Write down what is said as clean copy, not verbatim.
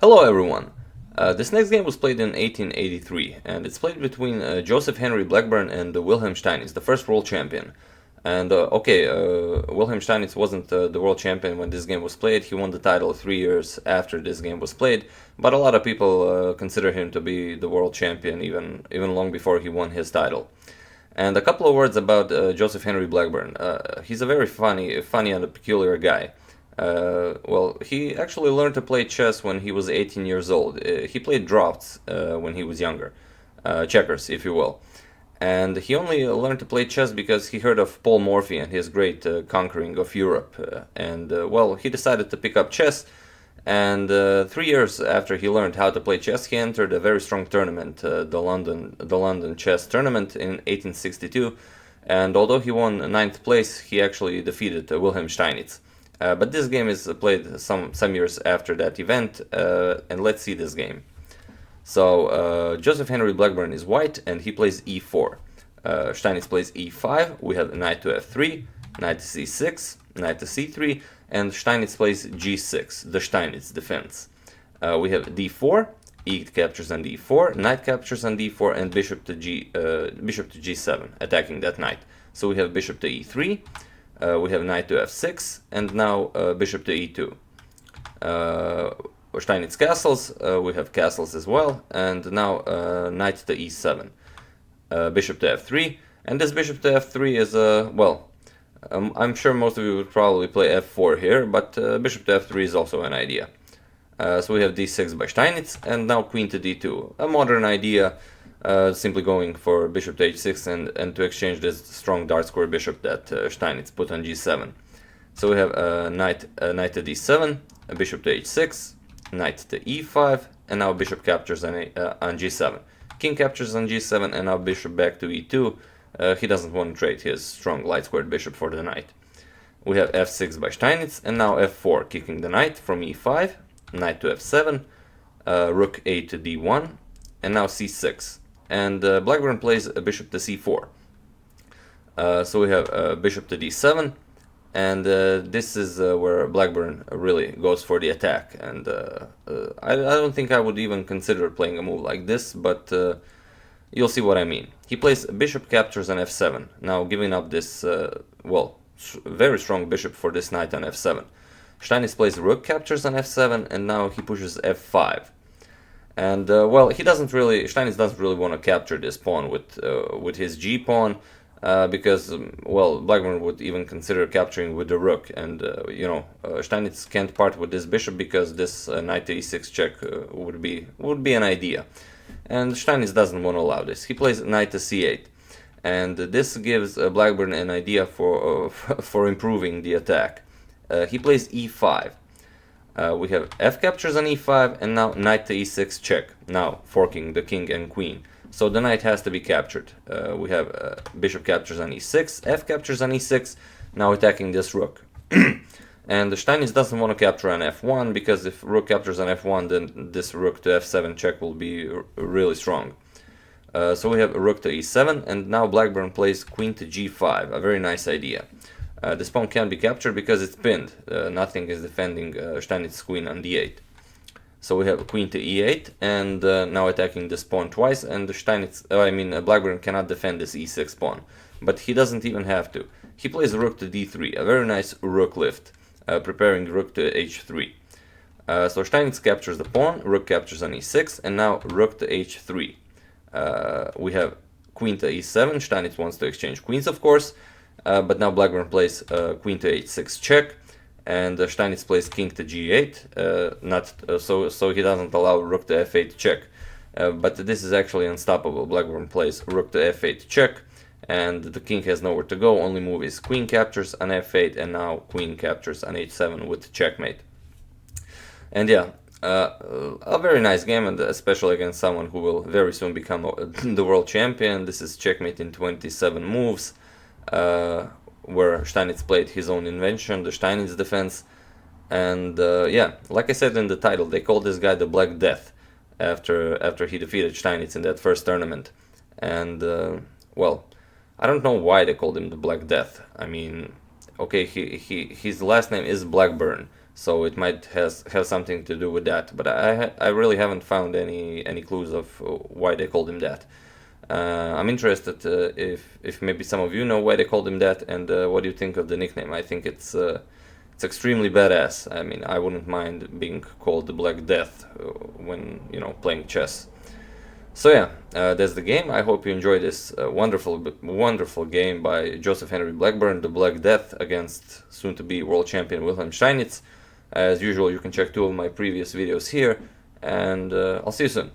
Hello everyone! This next game was played in 1883, and it's played between Joseph Henry Blackburn and Wilhelm Steinitz, the first world champion. And Wilhelm Steinitz wasn't the world champion when this game was played. He won the title 3 years after this game was played, but a lot of people consider him to be the world champion even long before he won his title. And a couple of words about Joseph Henry Blackburn. He's a very funny and a peculiar guy. He actually learned to play chess when he was 18 years old. He played drafts when he was younger, checkers, if you will. And he only learned to play chess because he heard of Paul Morphy and his great conquering of Europe. He decided to pick up chess. And 3 years after he learned how to play chess, he entered a very strong tournament, the London Chess Tournament in 1862. And although he won 9th place, he actually defeated Wilhelm Steinitz. But this game is played some years after that event, and let's see this game. So Joseph Henry Blackburn is white, and he plays e4. Steinitz plays e5. We have knight to f3, knight to c6, knight to c3, and Steinitz plays g6, the Steinitz defense. We have d4, e captures on d4, knight captures on d4, and bishop to g7, attacking that knight. So we have bishop to e3. We have knight to f6, and now bishop to e2. Steinitz castles, we have castles as well, and now knight to e7. Bishop to f3, and this bishop to f3 is, I'm sure most of you would probably play f4 here, but bishop to f3 is also an idea. So we have d6 by Steinitz, and now queen to d2, a modern idea. Simply going for bishop to h6 and to exchange this strong dark square bishop that Steinitz put on g7. So we have knight to d7, a bishop to h6, knight to e5, and now bishop captures on g7. King captures on g7, and now bishop back to e2. He doesn't want to trade his strong light squared bishop for the knight. We have f6 by Steinitz, and now f4, kicking the knight from e5, knight to f7, rook a to d1, and now c6. And Blackburn plays a bishop to c4. So we have bishop to d7, and this is where Blackburn really goes for the attack. And I don't think I would even consider playing a move like this, but you'll see what I mean. He plays bishop captures on f7, now giving up this, very strong bishop for this knight on f7. Steinitz plays rook captures on f7, and now he pushes f5. And Steinitz doesn't really want to capture this pawn with his g pawn, because Blackburn would even consider capturing with the rook, and Steinitz can't part with this bishop because this knight to e6 check would be an idea, and Steinitz doesn't want to allow this. He plays knight to c8, and this gives Blackburn an idea for improving the attack. He plays e5. We have f captures on e5, and now knight to e6 check, now forking the king and queen. So the knight has to be captured. We have bishop captures on e6, f captures on e6, now attacking this rook. And Steinitz doesn't want to capture on f1, because if rook captures on f1, then this rook to f7 check will be really strong. So we have rook to e7, and now Blackburn plays queen to g5, a very nice idea. This pawn can't be captured because it's pinned. Nothing is defending Steinitz's queen on d8. So we have queen to e8, and now attacking this pawn twice, and Blackburn cannot defend this e6 pawn. But he doesn't even have to. He plays rook to d3, a very nice rook lift, preparing rook to h3. So Steinitz captures the pawn, rook captures on e6, and now rook to h3. We have queen to e7, Steinitz wants to exchange queens, of course. But now Blackburn plays queen to h6 check, and Steinitz plays king to g8, so he doesn't allow rook to f8 check. But this is actually unstoppable. Blackburn plays rook to f8 check, and the king has nowhere to go. Only move is queen captures on f8, and now queen captures on h7 with checkmate. And a very nice game, and especially against someone who will very soon become the world champion. This is checkmate in 27 moves. Where Steinitz played his own invention, the Steinitz defense. And like I said in the title, they called this guy the Black Death after he defeated Steinitz in that first tournament. And I don't know why they called him the Black Death. I mean, okay, his last name is Blackburn, so it might have something to do with that. But I really haven't found any clues of why they called him that. I'm interested if maybe some of you know why they called him that, and what do you think of the nickname. I think it's extremely badass. I mean, I wouldn't mind being called the Black Death when, you know, playing chess. So yeah, that's the game. I hope you enjoyed this wonderful game by Joseph Henry Blackburn, the Black Death, against soon-to-be world champion Wilhelm Steinitz. As usual, you can check 2 of my previous videos here, and I'll see you soon.